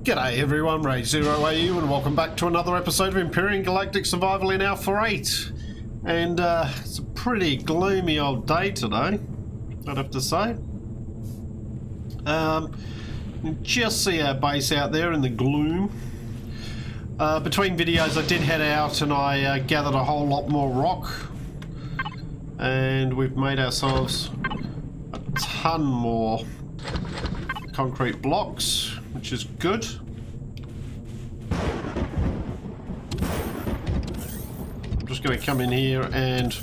G'day everyone, RaidzeroAU, and welcome back to another episode of Empyrion Galactic Survival in Alpha 8. And it's a pretty gloomy old day today, I'd have to say. Just see our base out there in the gloom. Between videos I did head out and I gathered a whole lot more rock. And we've made ourselves a ton more concrete blocks, which is good. I'm just going to come in here and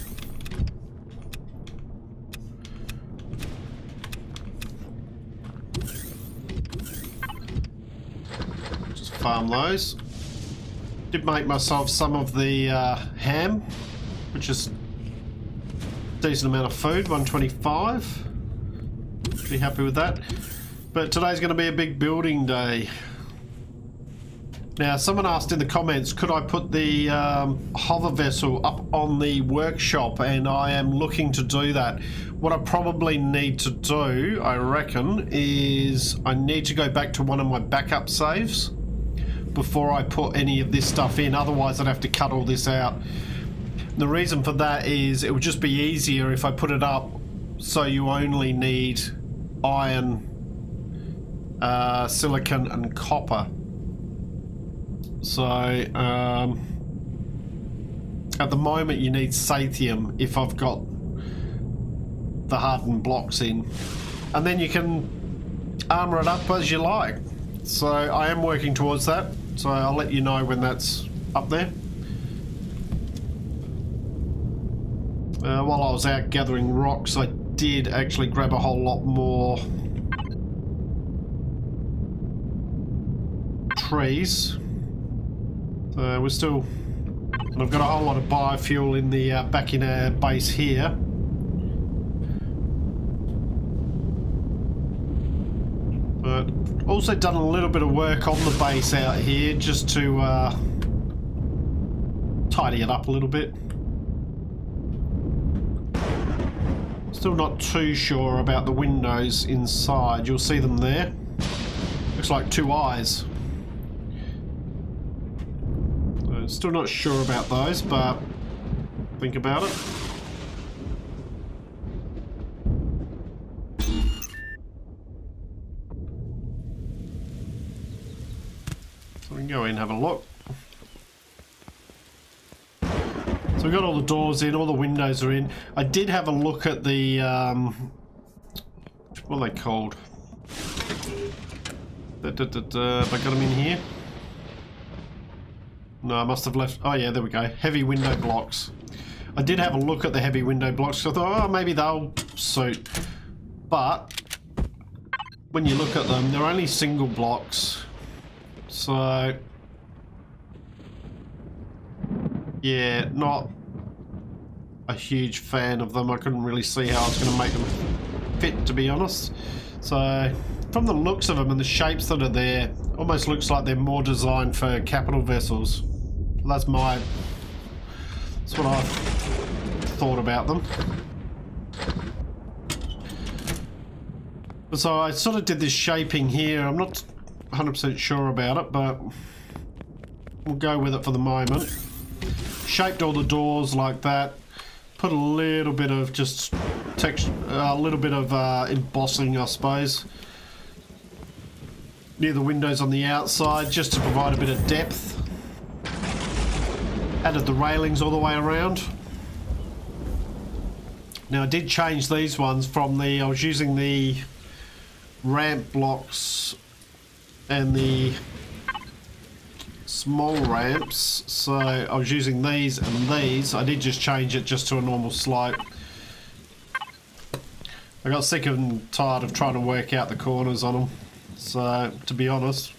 just farm those. Did make myself some of the ham, which is a decent amount of food, 125. Be happy with that. But today's going to be a big building day. Now, someone asked in the comments, could I put the hover vessel up on the workshop, and I am looking to do that. What I probably need to do, I reckon, is I need to go back to one of my backup saves before I put any of this stuff in, otherwise I'd have to cut all this out. The reason for that is it would just be easier if I put it up so you only need iron, silicon and copper. So at the moment you need sathium if I've got the hardened blocks in, and then you can armor it up as you like. So I am working towards that, so I'll let you know when that's up there. While I was out gathering rocks, I did actually grab a whole lot more trees. So we're still, and I've got a whole lot of biofuel in the back in our base here. But also done a little bit of work on the base out here just to tidy it up a little bit. Still not too sure about the windows inside. You'll see them there. Looks like two eyes. So still not sure about those, but think about it. So we can go in and have a look. So we've got all the doors in, all the windows are in. I did have a look at the, what are they called? Have I got them in here? No, I must have left. Oh yeah, there we go. Heavy window blocks. I did have a look at the heavy window blocks. So I thought, oh, maybe they'll suit. But when you look at them, they're only single blocks. So yeah, not a huge fan of them. I couldn't really see how I was going to make them fit, to be honest. So from the looks of them and the shapes that are there, almost looks like they're more designed for capital vessels. That's what I've thought about them. So I sort of did this shaping here. I'm not 100% sure about it, but we'll go with it for the moment. Shaped all the doors like that. Put a little bit of just texture, a little bit of embossing, I suppose, near the windows on the outside, just to provide a bit of depth. Added the railings all the way around. Now I did change these ones from the, I was using the ramp blocks and the small ramps, so I was using these and these. I did just change it just to a normal slope. I got sick and tired of trying to work out the corners on them, so to be honest.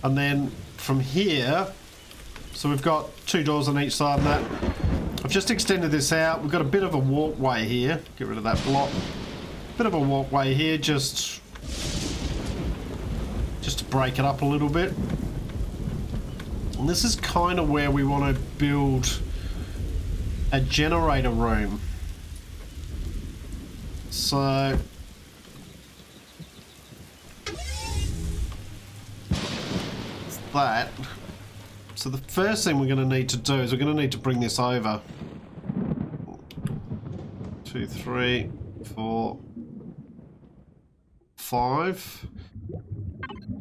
And then from here, so we've got two doors on each side of that. I've just extended this out. We've got a bit of a walkway here. Get rid of that block. Bit of a walkway here, just to break it up a little bit. And this is kind of where we want to build a generator room. So that. So the first thing we're going to need to do is we're going to need to bring this over. 2, 3, 4, 5.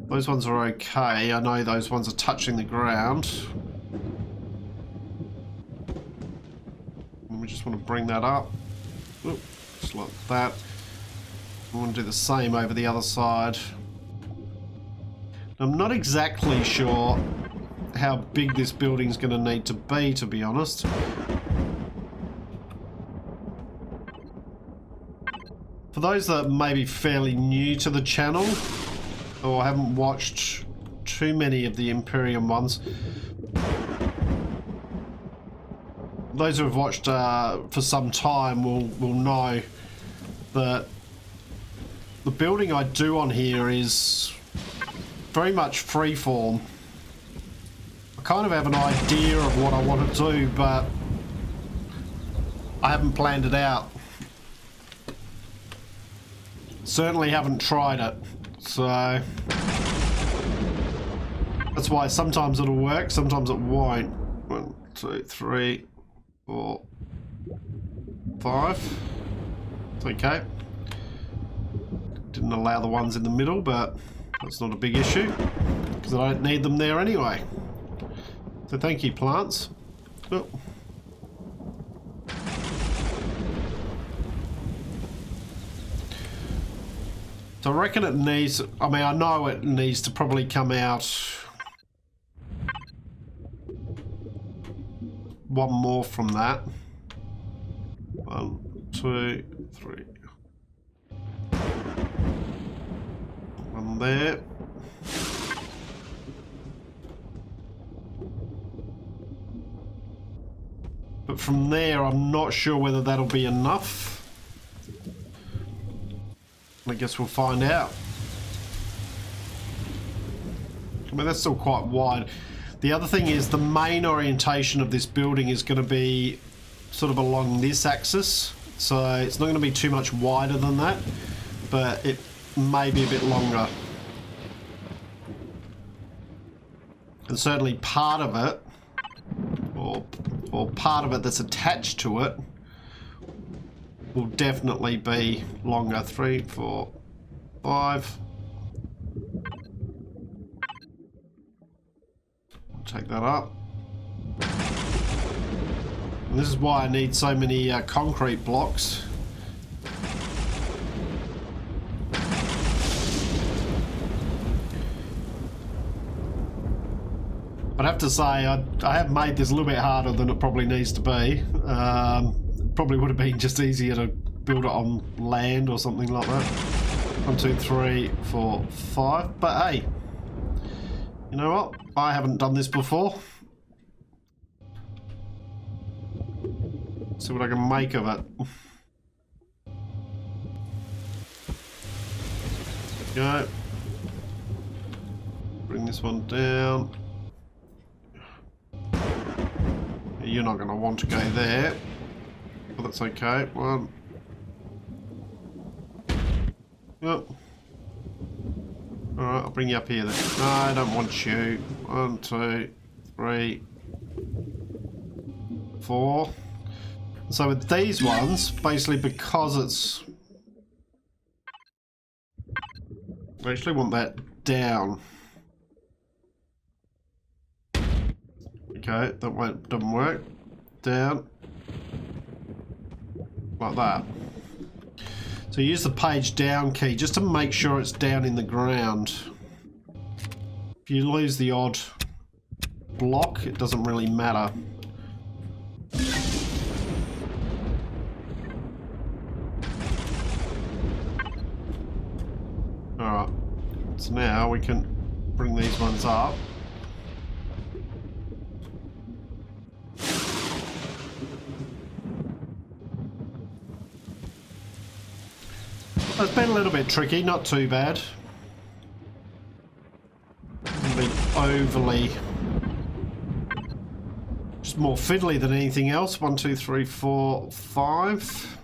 Those ones are okay. I know those ones are touching the ground. And we just want to bring that up. Oop, just like that. I want to do the same over the other side. I'm not exactly sure how big this building's going to need to be honest. For those that may be fairly new to the channel, or haven't watched too many of the Empyrion ones, those who have watched for some time will know that the building I do on here is very much freeform. I kind of have an idea of what I want to do, but I haven't planned it out. Certainly haven't tried it, so that's why sometimes it'll work, sometimes it won't. 1, 2, 3, 4, 5. It's okay. Didn't allow the ones in the middle, but that's not a big issue because I don't need them there anyway. So thank you, plants. Oh. So I reckon it needs, I mean, I know it needs to probably come out one more from that. 1, 2, 3. One there. But from there, I'm not sure whether that'll be enough. I guess we'll find out. I mean, that's still quite wide. The other thing is the main orientation of this building is going to be sort of along this axis. So it's not going to be too much wider than that, but it may be a bit longer. And certainly part of it, or part of it that's attached to it, will definitely be longer. 3, 4, 5. Take that up. And this is why I need so many concrete blocks. I'd have to say I have made this a little bit harder than it probably needs to be. Probably would have been just easier to build it on land or something like that. 1, 2, 3, 4, 5. But hey, you know what? I haven't done this before. See what I can make of it. Go. Bring this one down. You're not going to want to go there. But that's okay. 1. Yep. Alright, I'll bring you up here then. No, I don't want you. 1, 2, 3, 4. So with these ones, basically because it's... I actually want that down. Okay, that doesn't work. Down. Like that. So use the page down key just to make sure it's down in the ground. If you lose the odd block, it doesn't really matter. Alright, so now we can bring these ones up. It's been a little bit tricky, not too bad. Hasn't been overly... just more fiddly than anything else. 1, 2, 3, 4, 5.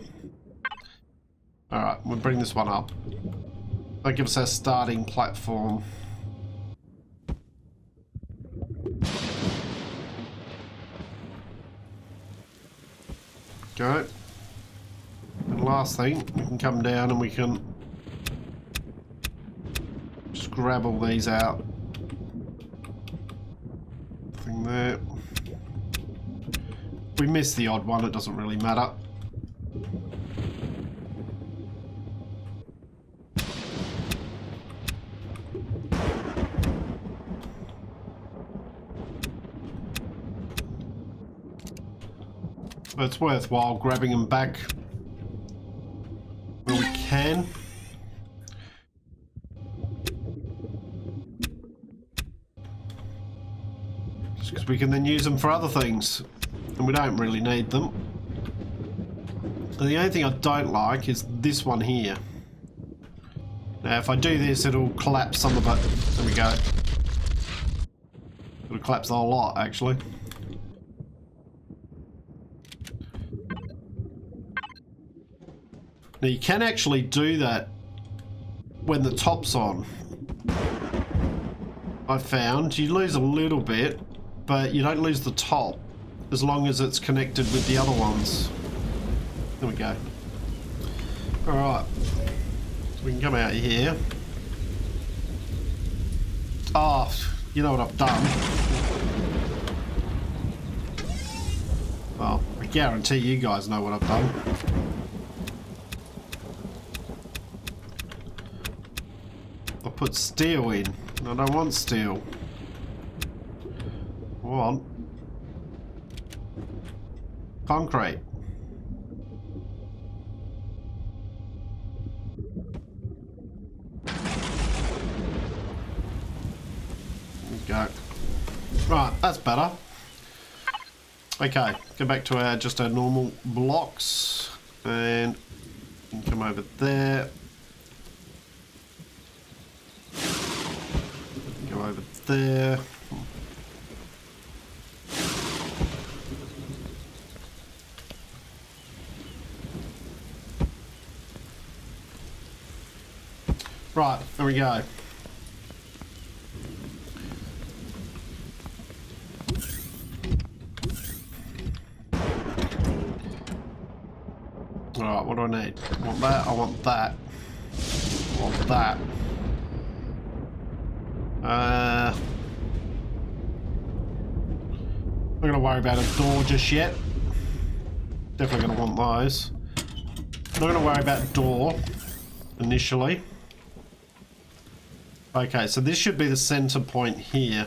Alright, we'll bring this one up. That gives us our starting platform. Go. And last thing, we can come down and we can just grab all these out. Thing there. We missed the odd one, it doesn't really matter. But it's worthwhile grabbing them back where we can. Just because we can then use them for other things. And we don't really need them. And the only thing I don't like is this one here. Now if I do this, it'll collapse some of it. There we go. It'll collapse the whole lot, actually. Now you can actually do that when the top's on. I found you lose a little bit, but you don't lose the top as long as it's connected with the other ones. There we go. Alright. So we can come out here. Oh, you know what I've done? Well, I guarantee you guys know what I've done. I put steel in. I don't want steel. I want concrete. Go. Right, that's better. Okay, go back to our just our normal blocks and come over there. Go over there. Right, there we go. Alright, what do I need? I want that, I want that. I want that. I'm not going to worry about a door just yet. Definitely going to want those. I'm not going to worry about a door initially. Okay, so this should be the center point here.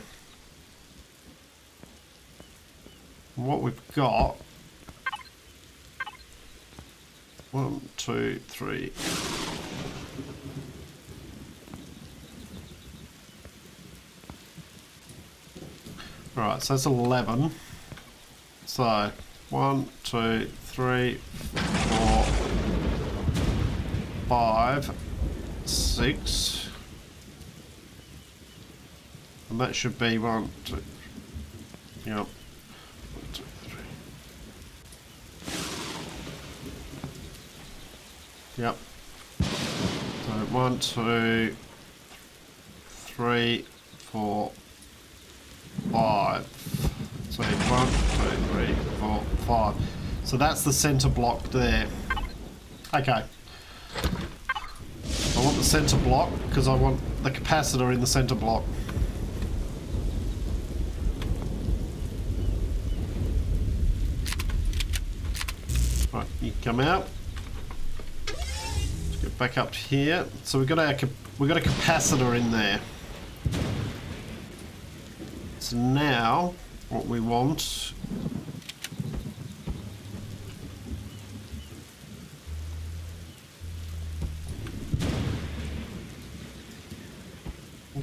What we've got... 1, 2, 3. Alright, so that's 11. So, 1, 2, 3, 4, 5, 6. And that should be 1, 2, 3. Yep. 1, 2, 3. Yep. So 1, 2, 3, 4, 5. So 1, 2, 3, 4, 5. So that's the center block there. Okay. I want the center block because I want the capacitor in the center block. Right, you come out. Let's get back up here. So we've got a capacitor in there. So now what we want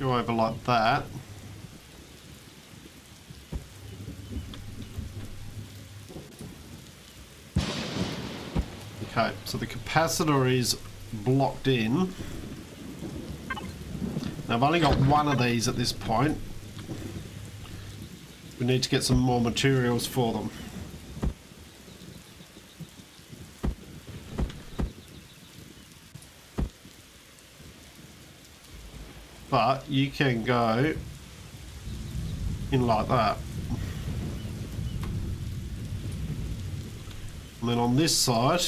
go over like that. Okay, so the capacitor is blocked in. Now I've only got one of these at this point. We need to get some more materials for them. But you can go in like that. And then on this side,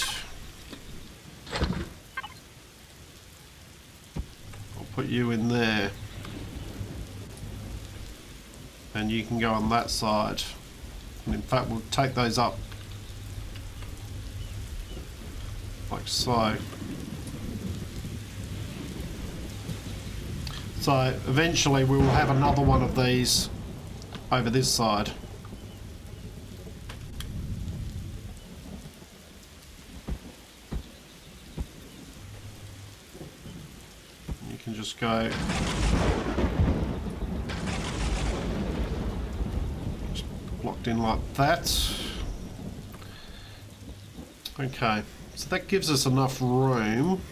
I'll put you in there. And you can go on that side. And in fact, we'll take those up like so. So eventually we will have another one of these over this side. You can just go just blocked in like that. Okay, so that gives us enough room.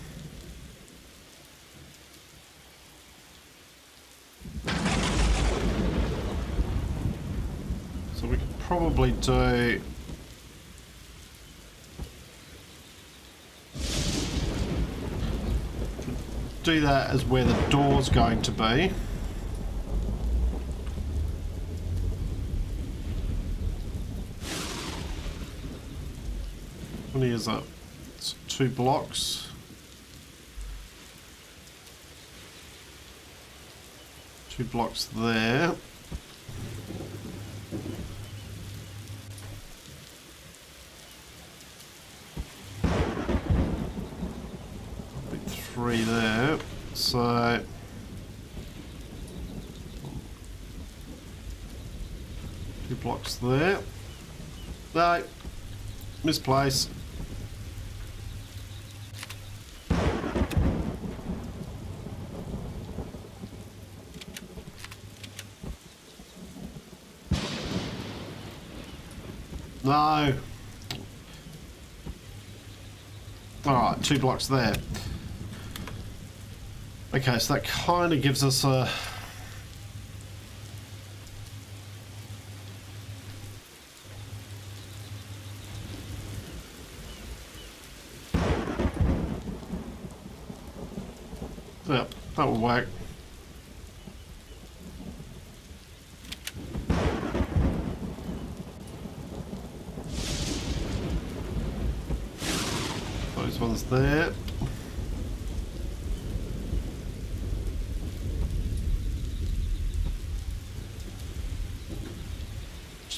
So we could probably do that as where the door's going to be. How many is that? It's 2 blocks. 2 blocks there. Three there, so 2 blocks there. No, misplaced. No. Alright, 2 blocks there. Okay, so that kind of gives us a... Yeah, that will work. Those ones there.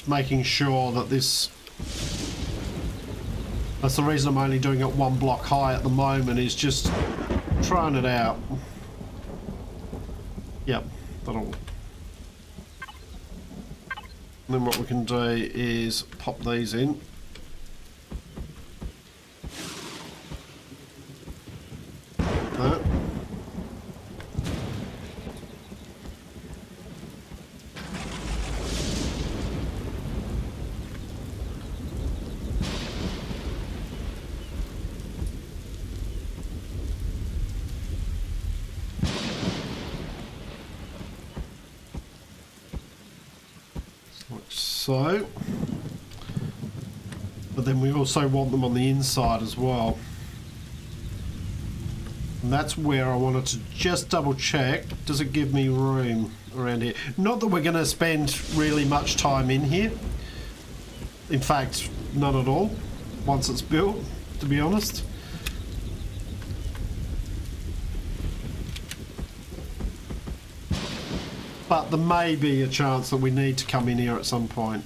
Making sure that this, that's the reason I'm only doing it 1 block high at the moment, is just trying it out. Yep, that'll. And then what we can do is pop these in. That. So, but then we also want them on the inside as well. And that's where I wanted to just double check, does it give me room around here? Not that we're going to spend really much time in here. In fact, none at all, once it's built, to be honest. But there may be a chance that we need to come in here at some point.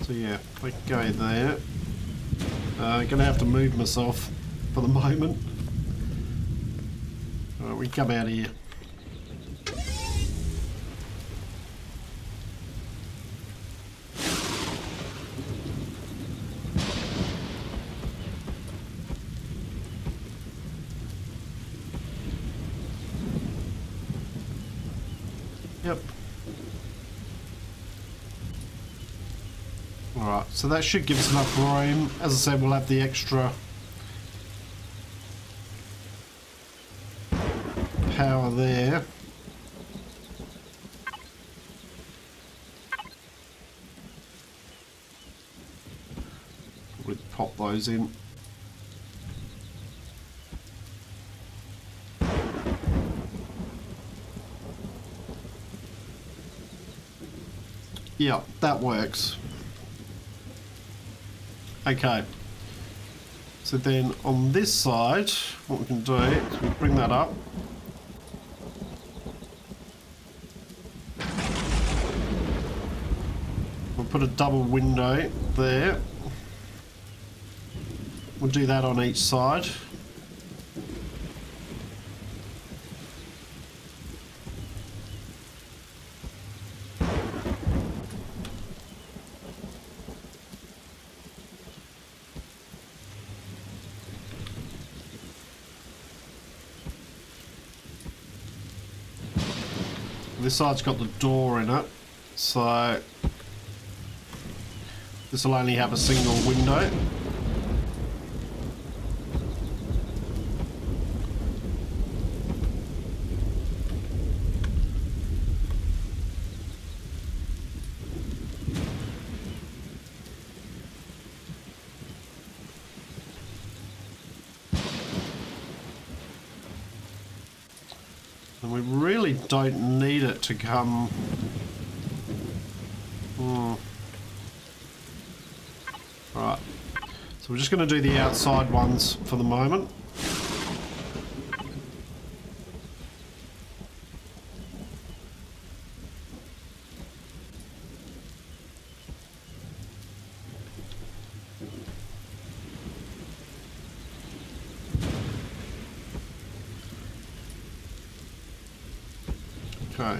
So yeah, I can go there. I'm going to have to move myself for the moment. Alright, we come out of here. Yep. Alright, so that should give us enough room. As I said, we'll have the extra power there. We'll pop those in. Yeah, that works. Okay. So then on this side, what we can do is we bring that up. We'll put a double window there. We'll do that on each side. This side's got the door in it, so this will only have a single window. And we really don't need it to come... Right. So we're just going to do the outside ones for the moment. Okay.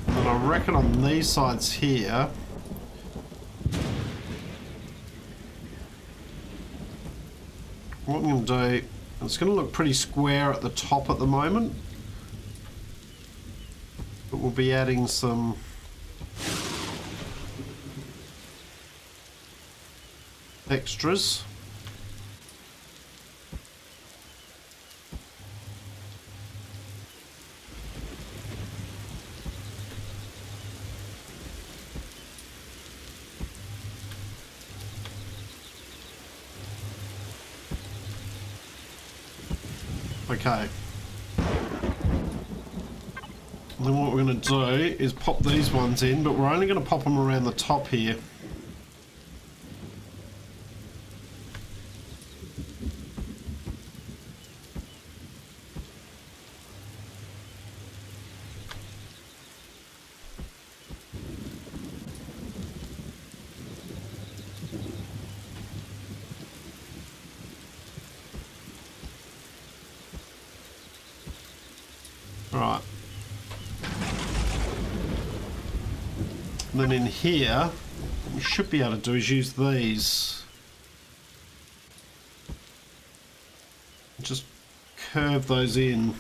And then I reckon on these sides here, what I'm going to do, it's going to look pretty square at the top at the moment, but we'll be adding some extras. Okay. And then what we're going to do is pop these ones in, but we're only going to pop them around the top here. Right. And then in here, what we should be able to do is use these. Just curve those in.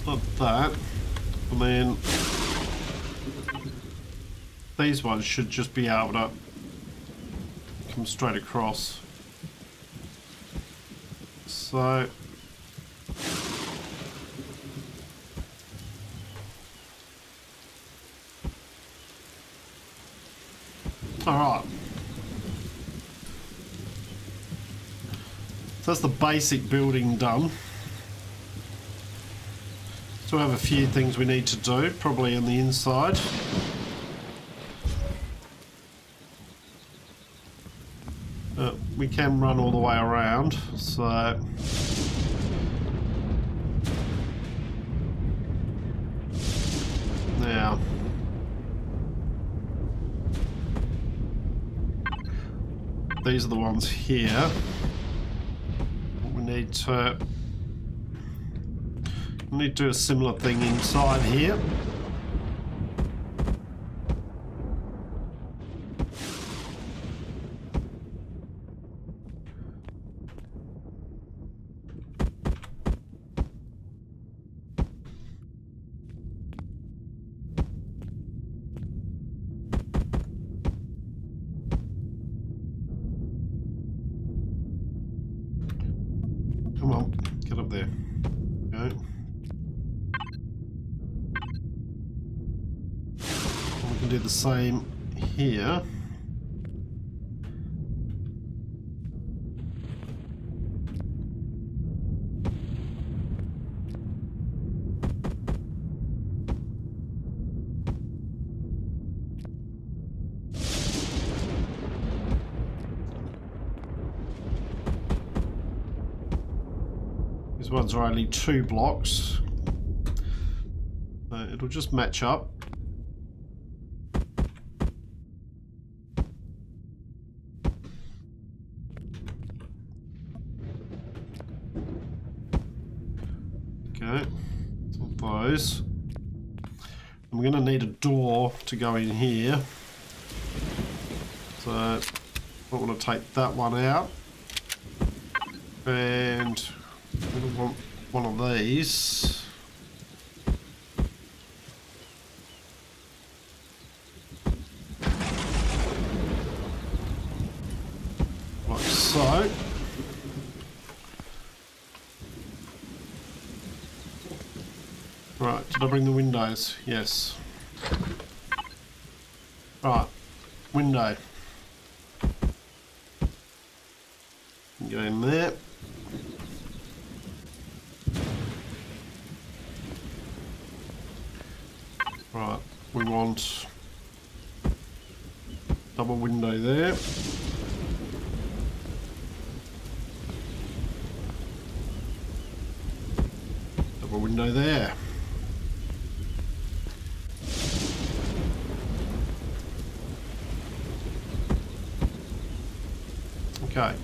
Like that, and then these ones should just be able to come straight across. So alright. So that's the basic building done. Still have a few things we need to do, probably on the inside. We can run all the way around, so... Now... these are the ones here. We need to do a similar thing inside here. Come on, get up there. Okay. We can do the same here. These ones are only 2 blocks, so it'll just match up. Okay, so those. I'm going to need a door to go in here, so I want to take that one out, and we want one of these. Like so. Right, did I bring the windows? Yes. Right, window. Go in there. Right, we want double window there. Double window there. Okay.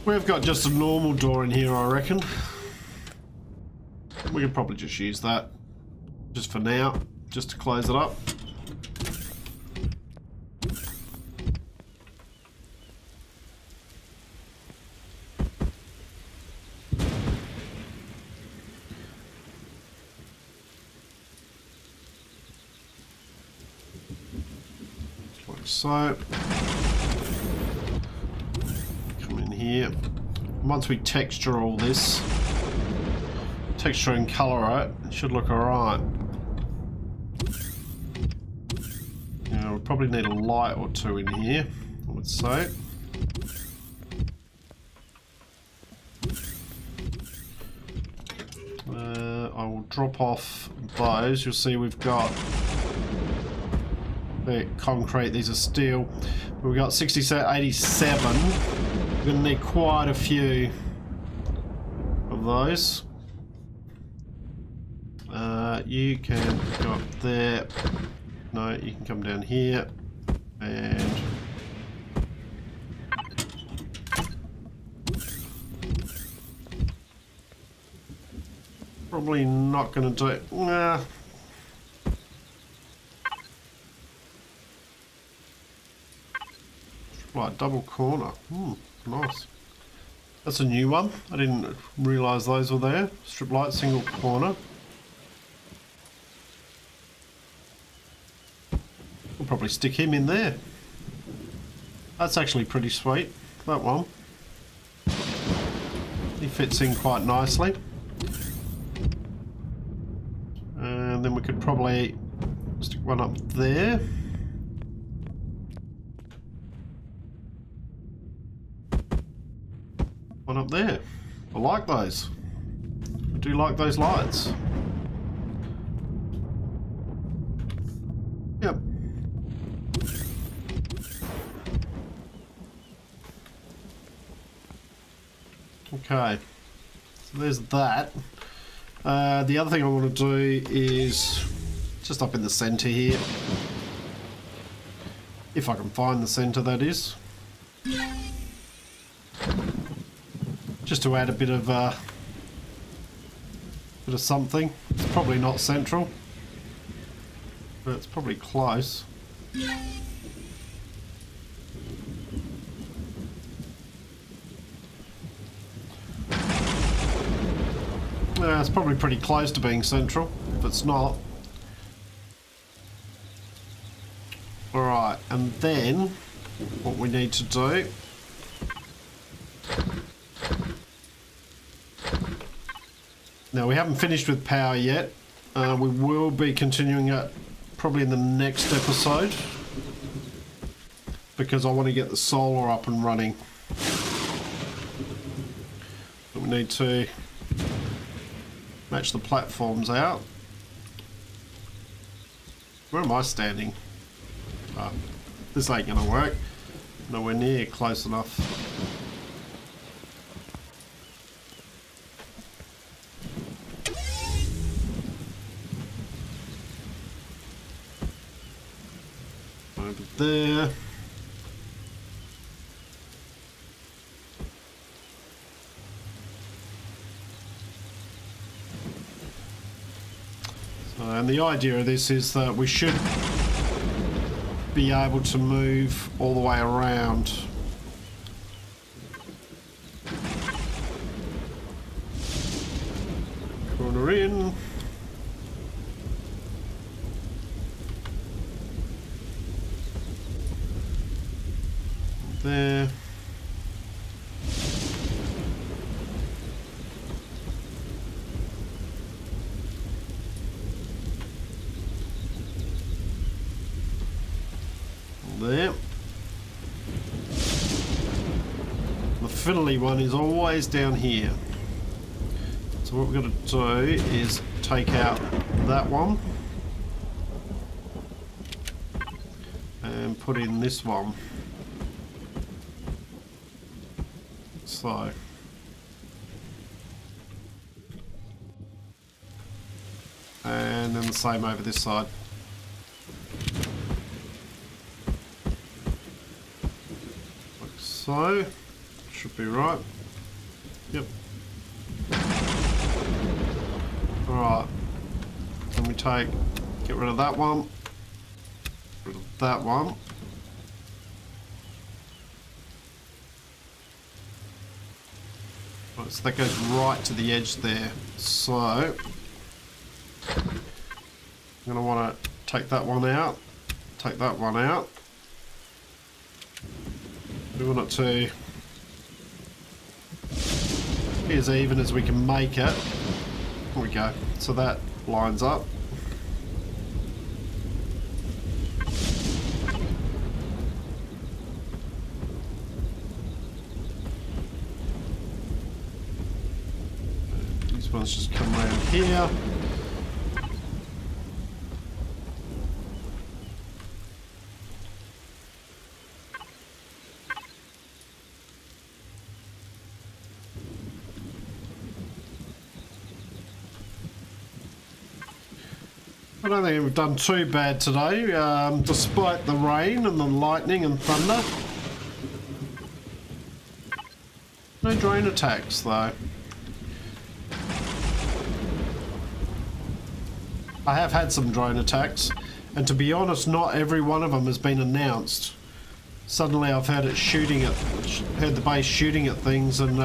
We've got just a normal door in here, I reckon. We could probably just use that, just for now, just to close it up. Like so. Here. Once we texture all this, texture and color it, it should look alright. Now we'll probably need a light or two in here, I would say. I will drop off those. You'll see we've got concrete, these are steel. We've got 87. We're going to need quite a few of those. You can go up there. No, you can come down here. And probably not going to do it. Nah. Right, double corner. Nice. That's a new one. I didn't realise those were there. Strip light, single corner. We'll probably stick him in there. That's actually pretty sweet, that one. He fits in quite nicely. And then we could probably stick one up there. One up there. I like those. I do like those lights. Yep. Okay. So there's that. The other thing I want to do is just up in the centre here. If I can find the centre, that is. Just to add a bit of something. It's probably not central, but it's probably close. It's probably pretty close to being central, if it's not. Alright, and then what we need to do now, we haven't finished with power yet. We will be continuing it probably in the next episode because I want to get the solar up and running. But we need to match the platforms out. Where am I standing? Oh, this ain't gonna work. Nowhere near close enough. Over there. And the idea of this is that we should be able to move all the way around. Corner in. There. There. The fiddly one is always down here. So what we're going to do is take out that one and put in this one. So and then the same over this side. So, should be right. Yep. Alright. Then we get rid of that one. Get rid of that one. Right, so that goes right to the edge there. So, I'm going to want to take that one out. Take that one out. We want it to be as even as we can make it. There we go. So that lines up. These ones just come around here. I don't think we've done too bad today, despite the rain and the lightning and thunder. No drone attacks though. I have had some drone attacks, and to be honest, not every one of them has been announced. Suddenly I've heard it shooting at, heard the base shooting at things, and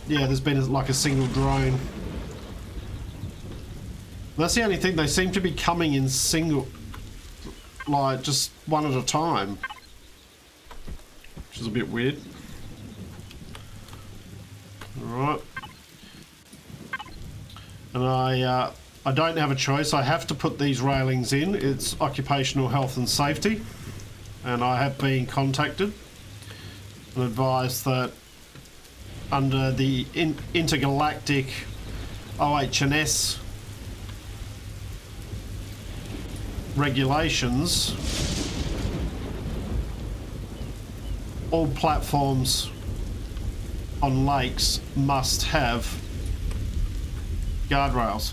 yeah, there's been like a single drone. That's the only thing, they seem to be coming in single, like just one at a time, which is a bit weird. Alright. And I don't have a choice, I have to put these railings in. It's occupational health and safety, and I have been contacted and advised that under the intergalactic OH&S regulations, all platforms on lakes must have guardrails.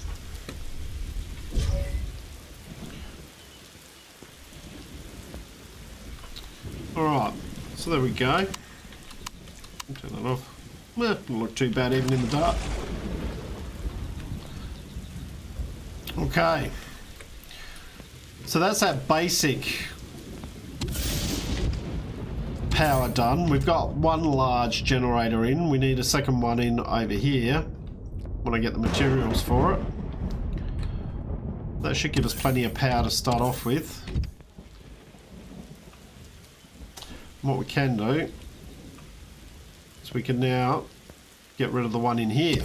Alright, so there we go. Turn that off. Doesn't look too bad even in the dark. Okay. So that's our basic power done. We've got one large generator in. We need a second one in over here when I get the materials for it. That should give us plenty of power to start off with. What we can do is we can now get rid of the one in here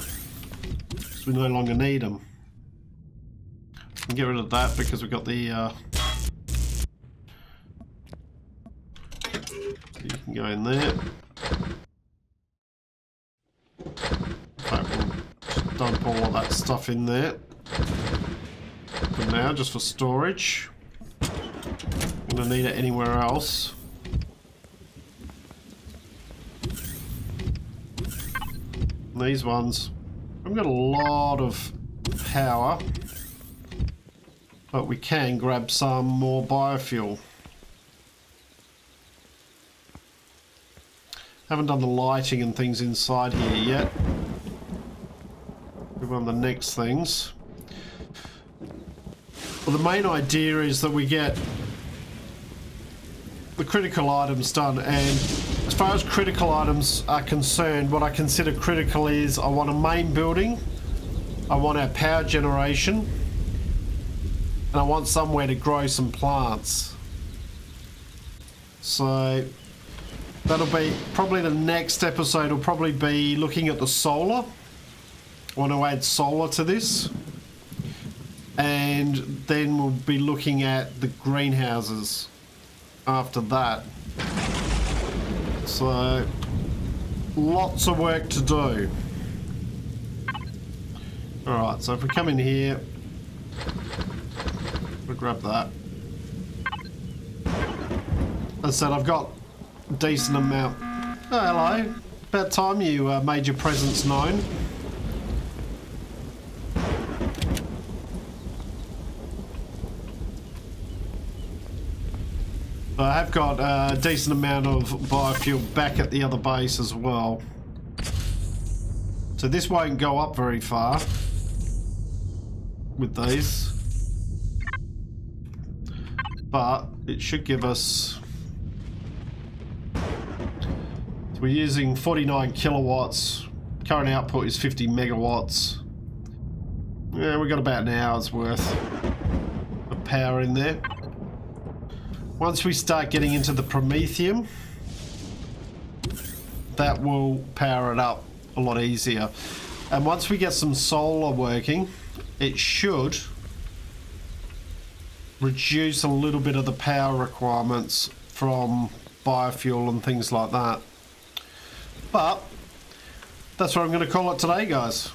because we no longer need them. We can get rid of that because we've got the you can go in there. Okay, we'll just dump all of that stuff in there for now, just for storage. I'm going to need it anywhere else. These ones, I've got a lot of power, but we can grab some more biofuel. Haven't done the lighting and things inside here yet. We're on the next things. Well, the main idea is that we get the critical items done, and as far as critical items are concerned, what I consider critical is I want a main building, I want our power generation, and I want somewhere to grow some plants. So that'll be probably the next episode, will probably be looking at the solar. I want to add solar to this, and then we'll be looking at the greenhouses after that. So lots of work to do. Alright, so if we come in here, we'll grab that. As I said, I've got a decent amount. Oh, hello. About time you made your presence known. I have got a decent amount of biofuel back at the other base as well. So this won't go up very far with these. But it should give us... So we're using 49 kilowatts. Current output is 50 megawatts. Yeah, we've got about an hour's worth of power in there. Once we start getting into the Promethium, that will power it up a lot easier. And once we get some solar working, it should reduce a little bit of the power requirements from biofuel and things like that. But that's what I'm going to call it today, guys.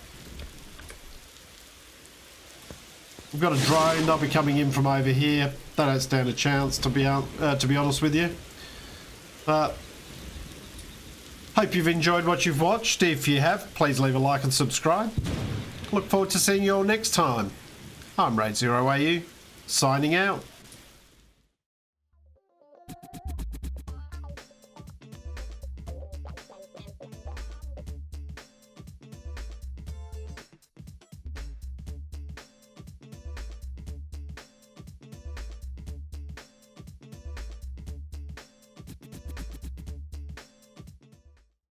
We've got a drone, they'll be coming in from over here. They don't stand a chance, to be honest with you. But hope you've enjoyed what you've watched. If you have, please leave a like and subscribe. Look forward to seeing you all next time. I'm RaidzeroAU, signing out.